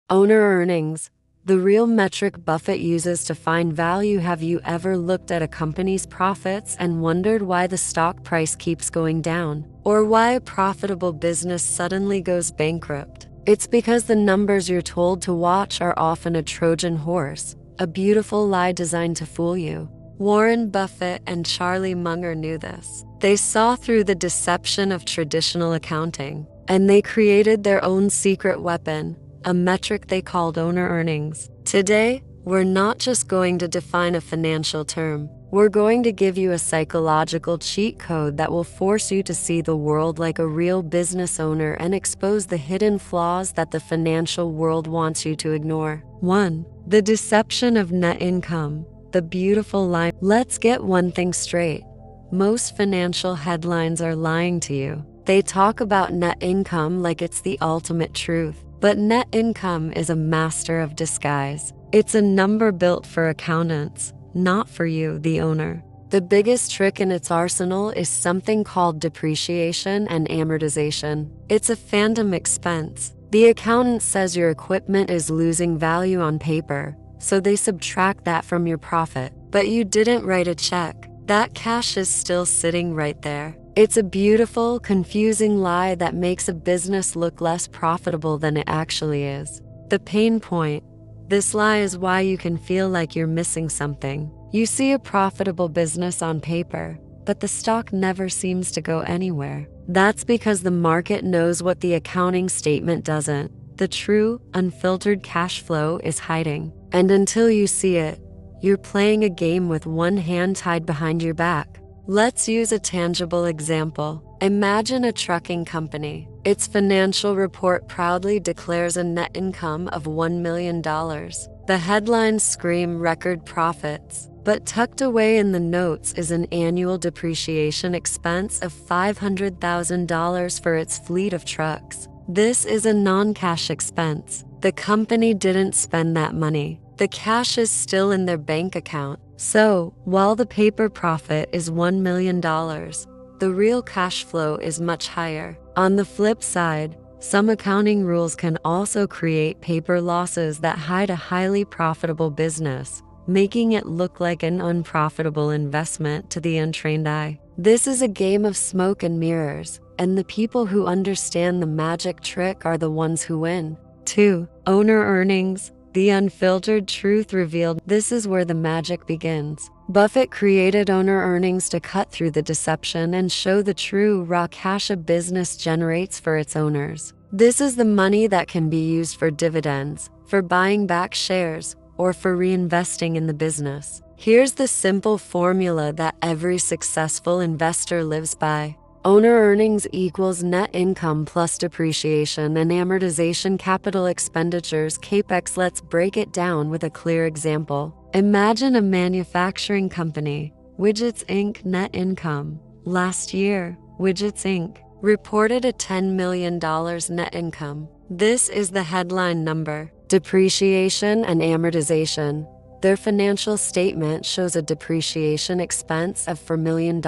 Owner earnings, the real metric Buffett uses to find value. Have you ever looked at a company's profits and wondered why the stock price keeps going down? Or why a profitable business suddenly goes bankrupt? It's because the numbers you're told to watch are often a Trojan horse, a beautiful lie designed to fool you. Warren Buffett and Charlie Munger knew this. They saw through the deception of traditional accounting, and they created their own secret weapon, a metric they called owner earnings. Today, we're not just going to define a financial term. We're going to give you a psychological cheat code that will force you to see the world like a real business owner and expose the hidden flaws that the financial world wants you to ignore. 1. The deception of net income. The beautiful line. Let's get one thing straight. Most financial headlines are lying to you. They talk about net income like it's the ultimate truth. But net income is a master of disguise. It's a number built for accountants, not for you, the owner. The biggest trick in its arsenal is something called depreciation and amortization. It's a phantom expense. The accountant says your equipment is losing value on paper, so they subtract that from your profit. But you didn't write a check. That cash is still sitting right there. It's a beautiful, confusing lie that makes a business look less profitable than it actually is. The pain point. This lie is why you can feel like you're missing something. You see a profitable business on paper, but the stock never seems to go anywhere. That's because the market knows what the accounting statement doesn't. The true, unfiltered cash flow is hiding. And until you see it, you're playing a game with one hand tied behind your back. Let's use a tangible example. Imagine a trucking company. Its financial report proudly declares a net income of $1 million. The headlines scream record profits, but tucked away in the notes is an annual depreciation expense of $500,000 for its fleet of trucks. This is a non-cash expense. The company didn't spend that money. The cash is still in their bank account. So, while the paper profit is $1 million, the real cash flow is much higher. On the flip side, some accounting rules can also create paper losses that hide a highly profitable business, making it look like an unprofitable investment to the untrained eye. This is a game of smoke and mirrors, and the people who understand the magic trick are the ones who win. 2. Owner earnings. The unfiltered truth revealed. This is where the magic begins. Buffett created owner earnings to cut through the deception and show the true raw cash a business generates for its owners. This is the money that can be used for dividends, for buying back shares, or for reinvesting in the business. Here's the simple formula that every successful investor lives by. Owner earnings equals net income plus depreciation and amortization capital expenditures CapEx. Let's break it down with a clear example. Imagine a manufacturing company, Widgets Inc. Net income. Last year, Widgets Inc. reported a $10 million net income. This is the headline number. Depreciation and amortization. Their financial statement shows a depreciation expense of $4 million.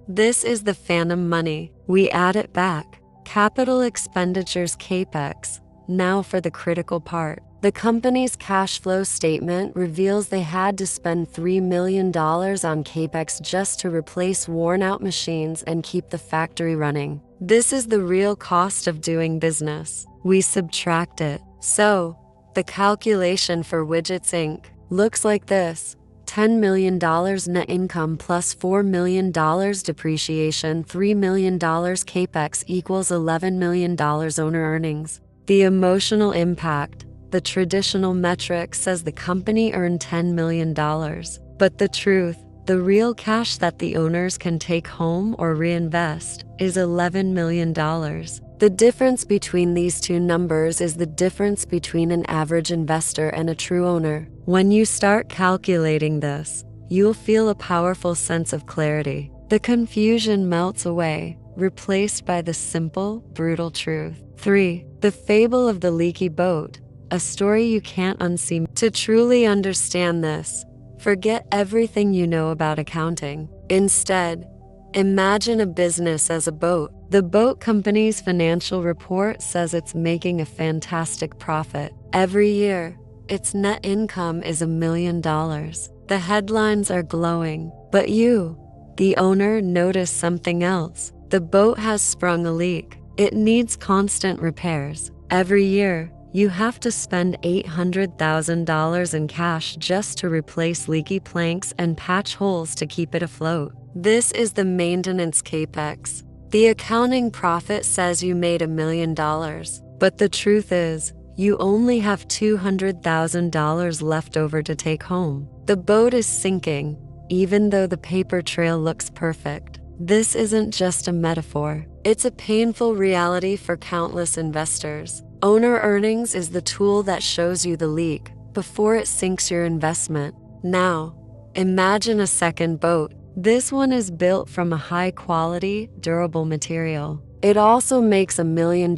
This is the phantom money. We add it back. Capital expenditures CapEx. Now for the critical part. The company's cash flow statement reveals they had to spend $3 million on CapEx just to replace worn-out machines and keep the factory running. This is the real cost of doing business. We subtract it. So, the calculation for Widgets Inc. looks like this. $10 million net income plus $4 million depreciation, $3 million CapEx equals $11 million owner earnings. The emotional impact. The traditional metric says the company earned $10 million. But the truth, the real cash that the owners can take home or reinvest, is $11 million. The difference between these two numbers is the difference between an average investor and a true owner. When you start calculating this, you'll feel a powerful sense of clarity. The confusion melts away, replaced by the simple, brutal truth. 3. The fable of the leaky boat. A story you can't unsee. To truly understand this, forget everything you know about accounting. Instead, imagine a business as a boat. The boat company's financial report says it's making a fantastic profit. Every year, its net income is $1 million. The headlines are glowing, but you, the owner, notice something else. The boat has sprung a leak. It needs constant repairs. Every year, you have to spend $800,000 in cash just to replace leaky planks and patch holes to keep it afloat. This is the maintenance capex. The accounting profit says you made $1 million, but the truth is, you only have $200,000 left over to take home. The boat is sinking, even though the paper trail looks perfect. This isn't just a metaphor. It's a painful reality for countless investors. Owner earnings is the tool that shows you the leak before it sinks your investment. Now, imagine a second boat. This one is built from a high-quality, durable material. It also makes $1 million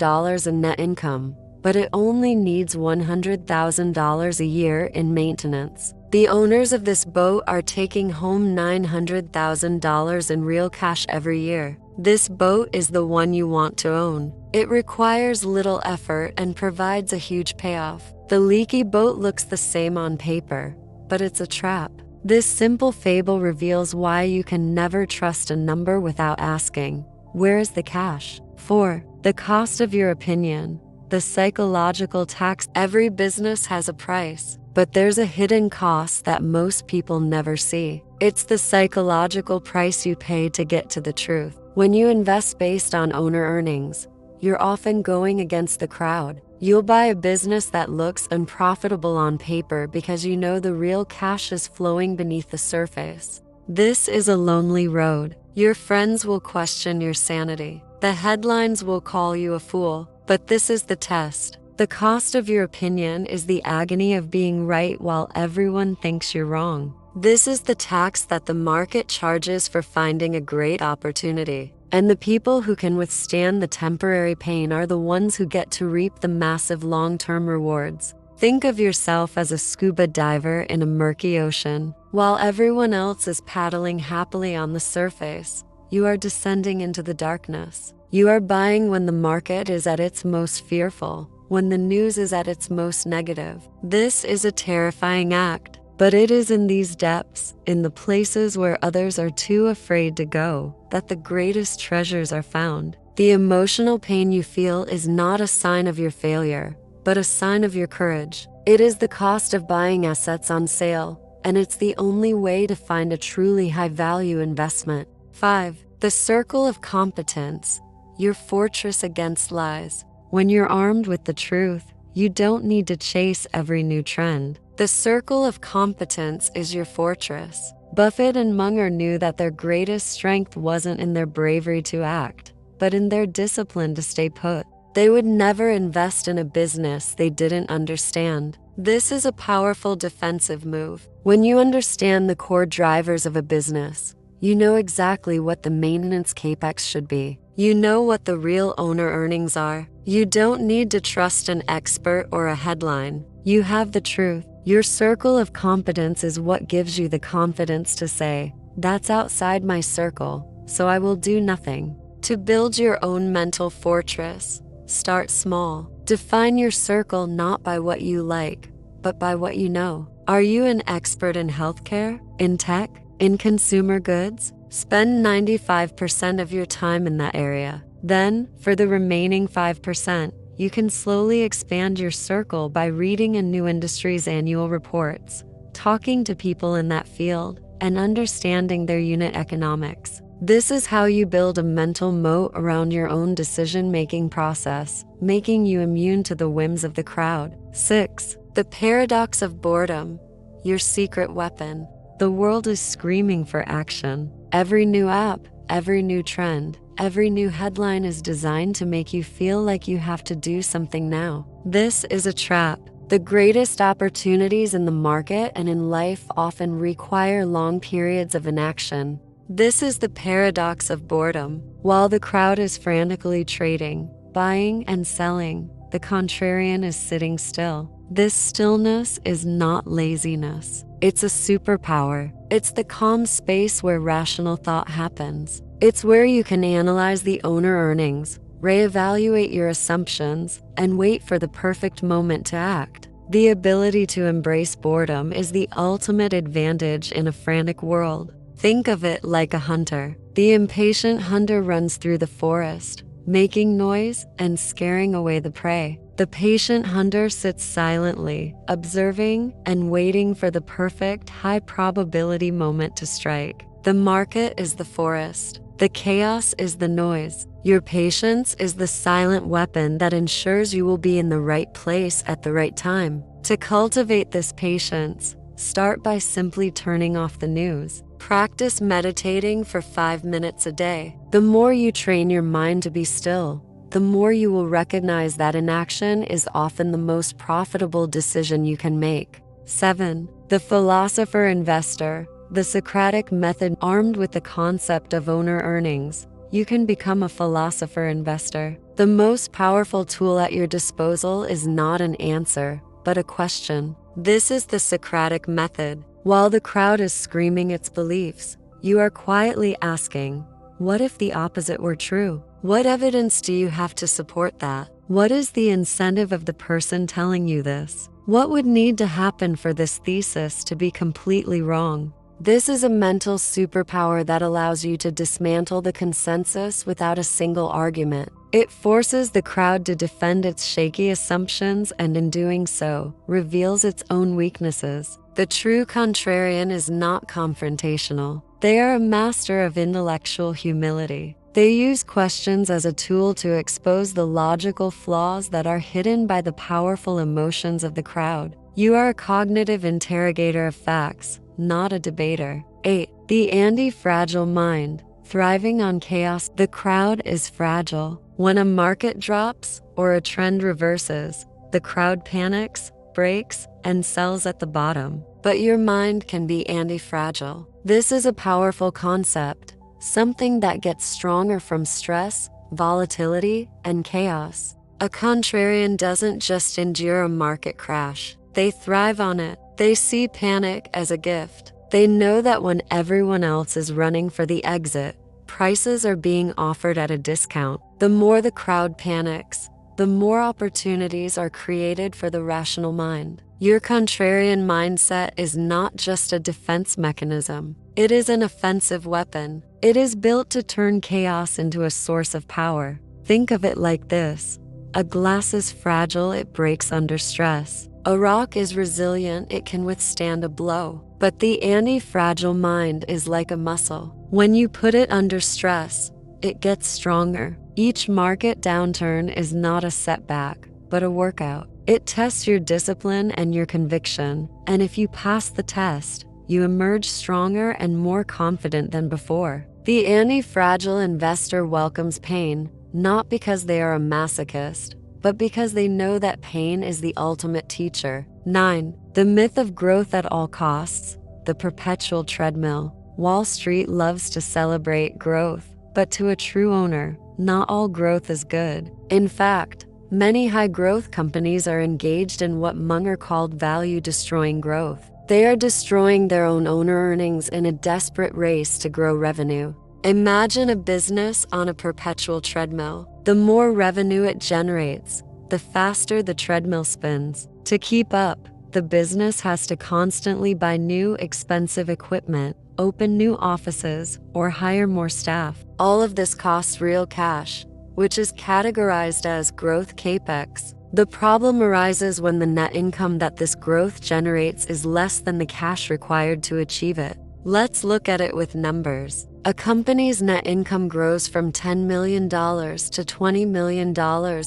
in net income, but it only needs $100,000 a year in maintenance. The owners of this boat are taking home $900,000 in real cash every year. This boat is the one you want to own. It requires little effort and provides a huge payoff. The leaky boat looks the same on paper, but it's a trap. This simple fable reveals why you can never trust a number without asking, where is the cash? 4. The cost of your opinion. The psychological tax. Every business has a price, but there's a hidden cost that most people never see. It's the psychological price you pay to get to the truth. When you invest based on owner earnings, you're often going against the crowd. You'll buy a business that looks unprofitable on paper because you know the real cash is flowing beneath the surface. This is a lonely road. Your friends will question your sanity. The headlines will call you a fool. But this is the test. The cost of your opinion is the agony of being right while everyone thinks you're wrong. This is the tax that the market charges for finding a great opportunity. And the people who can withstand the temporary pain are the ones who get to reap the massive long-term rewards. Think of yourself as a scuba diver in a murky ocean. While everyone else is paddling happily on the surface, you are descending into the darkness. You are buying when the market is at its most fearful, when the news is at its most negative. This is a terrifying act, but it is in these depths, in the places where others are too afraid to go, that the greatest treasures are found. The emotional pain you feel is not a sign of your failure, but a sign of your courage. It is the cost of buying assets on sale, and it's the only way to find a truly high-value investment. 5. The circle of competence. Your fortress against lies. When you're armed with the truth, you don't need to chase every new trend. The circle of competence is your fortress. Buffett and Munger knew that their greatest strength wasn't in their bravery to act, but in their discipline to stay put. They would never invest in a business they didn't understand. This is a powerful defensive move. When you understand the core drivers of a business, you know exactly what the maintenance capex should be. You know what the real owner earnings are. You don't need to trust an expert or a headline. You have the truth. Your circle of competence is what gives you the confidence to say, that's outside my circle, so I will do nothing. To build your own mental fortress, start small. Define your circle not by what you like, but by what you know. Are you an expert in healthcare, in tech, in consumer goods? Spend 95% of your time in that area. Then, for the remaining 5%, you can slowly expand your circle by reading a new industry's annual reports, talking to people in that field, and understanding their unit economics. This is how you build a mental moat around your own decision-making process, making you immune to the whims of the crowd. 6. The paradox of boredom, your secret weapon. The world is screaming for action. Every new app, every new trend, every new headline is designed to make you feel like you have to do something now. This is a trap. The greatest opportunities in the market and in life often require long periods of inaction. This is the paradox of boredom. While the crowd is frantically trading, buying and selling, the contrarian is sitting still. This stillness is not laziness. It's a superpower. It's the calm space where rational thought happens. It's where you can analyze the owner earnings, reevaluate your assumptions, and wait for the perfect moment to act. The ability to embrace boredom is the ultimate advantage in a frantic world. Think of it like a hunter. The impatient hunter runs through the forest, making noise and scaring away the prey. The patient hunter sits silently, observing and waiting for the perfect, high-probability moment to strike. The market is the forest. The chaos is the noise. Your patience is the silent weapon that ensures you will be in the right place at the right time. To cultivate this patience, start by simply turning off the news. Practice meditating for 5 minutes a day. The more you train your mind to be still, the more you will recognize that inaction is often the most profitable decision you can make. 7. The philosopher investor. The Socratic method. Armed with the concept of owner earnings, you can become a philosopher investor. The most powerful tool at your disposal is not an answer, but a question. This is the Socratic method. While the crowd is screaming its beliefs, you are quietly asking, what if the opposite were true? What evidence do you have to support that? What is the incentive of the person telling you this? What would need to happen for this thesis to be completely wrong? This is a mental superpower that allows you to dismantle the consensus without a single argument. It forces the crowd to defend its shaky assumptions and in doing so, reveals its own weaknesses. The true contrarian is not confrontational. They are a master of intellectual humility. They use questions as a tool to expose the logical flaws that are hidden by the powerful emotions of the crowd. You are a cognitive interrogator of facts, not a debater. 8. The anti-fragile mind. Thriving on chaos. The crowd is fragile. When a market drops or a trend reverses, the crowd panics, breaks, and sells at the bottom. But your mind can be anti-fragile. This is a powerful concept, something that gets stronger from stress, volatility, and chaos. A contrarian doesn't just endure a market crash. They thrive on it. They see panic as a gift. They know that when everyone else is running for the exit, prices are being offered at a discount. The more the crowd panics, the more opportunities are created for the rational mind. Your contrarian mindset is not just a defense mechanism. It is an offensive weapon. It is built to turn chaos into a source of power. Think of it like this. A glass is fragile, it breaks under stress. A rock is resilient, it can withstand a blow. But the anti-fragile mind is like a muscle. When you put it under stress, it gets stronger. Each market downturn is not a setback, but a workout. It tests your discipline and your conviction, and if you pass the test, you emerge stronger and more confident than before. The anti-fragile investor welcomes pain, not because they are a masochist, but because they know that pain is the ultimate teacher. 9. The myth of growth at all costs. The perpetual treadmill. Wall Street loves to celebrate growth, but to a true owner, not all growth is good. In fact, many high-growth companies are engaged in what Munger called value-destroying growth. They are destroying their own owner earnings in a desperate race to grow revenue. Imagine a business on a perpetual treadmill. The more revenue it generates, the faster the treadmill spins. To keep up, the business has to constantly buy new, expensive equipment, open new offices, or hire more staff. All of this costs real cash, which is categorized as growth capex. The problem arises when the net income that this growth generates is less than the cash required to achieve it. Let's look at it with numbers. A company's net income grows from $10 million to $20 million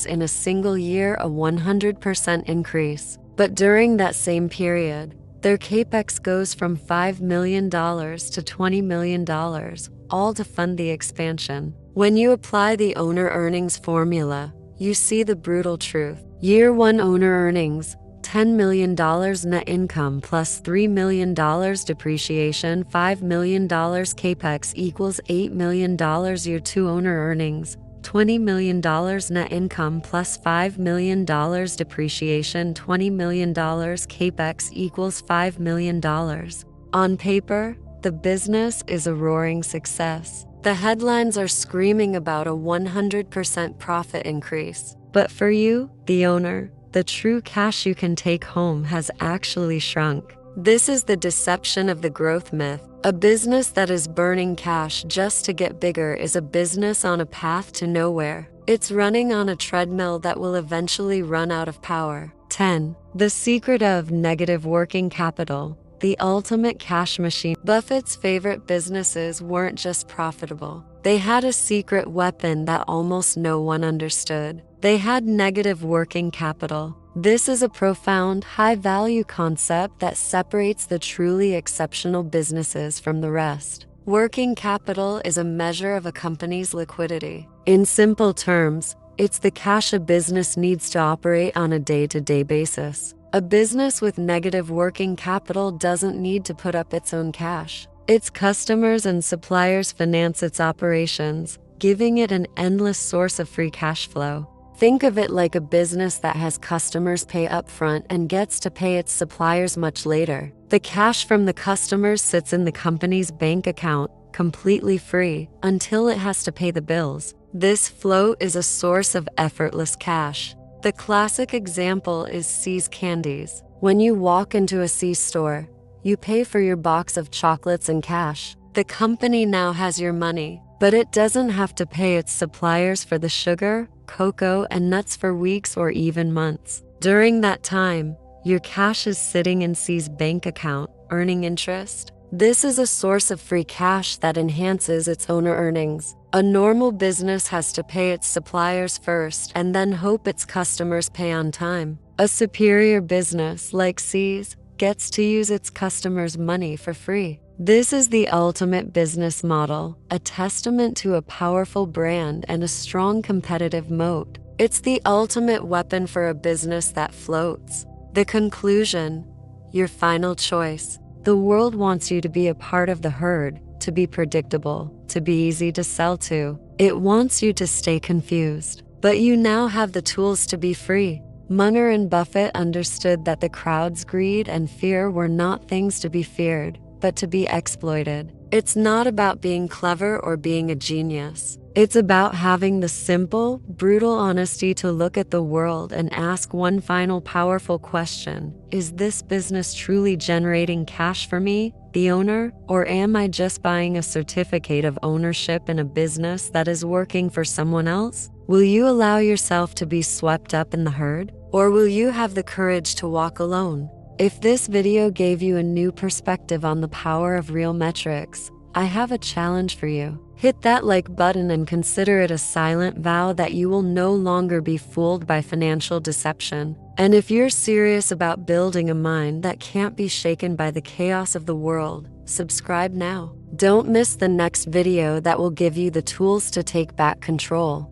in a single year, a 100% increase. But during that same period, their capex goes from $5 million to $20 million, all to fund the expansion. When you apply the owner earnings formula, you see the brutal truth. Year 1 owner earnings, $10 million net income plus $3 million depreciation, $5 million capex equals $8 million. Year 2 owner earnings, $20 million net income plus $5 million depreciation, $20 million capex equals $5 million. On paper, the business is a roaring success. The headlines are screaming about a 100% profit increase. But for you, the owner, the true cash you can take home has actually shrunk. This is the deception of the growth myth. A business that is burning cash just to get bigger is a business on a path to nowhere. It's running on a treadmill that will eventually run out of power. 10. The secret of negative working capital, the ultimate cash machine. Buffett's favorite businesses weren't just profitable. They had a secret weapon that almost no one understood. They had negative working capital. This is a profound, high-value concept that separates the truly exceptional businesses from the rest. Working capital is a measure of a company's liquidity. In simple terms, it's the cash a business needs to operate on a day-to-day basis. A business with negative working capital doesn't need to put up its own cash. Its customers and suppliers finance its operations, giving it an endless source of free cash flow. Think of it like a business that has customers pay upfront and gets to pay its suppliers much later. The cash from the customers sits in the company's bank account, completely free, until it has to pay the bills. This flow is a source of effortless cash. The classic example is See's Candies. When you walk into a See's store, you pay for your box of chocolates in cash. The company now has your money, but it doesn't have to pay its suppliers for the sugar, cocoa, and nuts for weeks or even months. During that time, your cash is sitting in See's bank account, earning interest. This is a source of free cash that enhances its owner earnings. A normal business has to pay its suppliers first and then hope its customers pay on time. A superior business like See's gets to use its customers' money for free. This is the ultimate business model, a testament to a powerful brand and a strong competitive moat. It's the ultimate weapon for a business that floats. The conclusion, your final choice. The world wants you to be a part of the herd, to be predictable, to be easy to sell to. It wants you to stay confused. But you now have the tools to be free. Munger and Buffett understood that the crowd's greed and fear were not things to be feared, but to be exploited. It's not about being clever or being a genius. It's about having the simple, brutal honesty to look at the world and ask one final powerful question. Is this business truly generating cash for me, the owner, or am I just buying a certificate of ownership in a business that is working for someone else? Will you allow yourself to be swept up in the herd, or will you have the courage to walk alone? If this video gave you a new perspective on the power of real metrics, I have a challenge for you. Hit that like button and consider it a silent vow that you will no longer be fooled by financial deception. And if you're serious about building a mind that can't be shaken by the chaos of the world, subscribe now. Don't miss the next video that will give you the tools to take back control.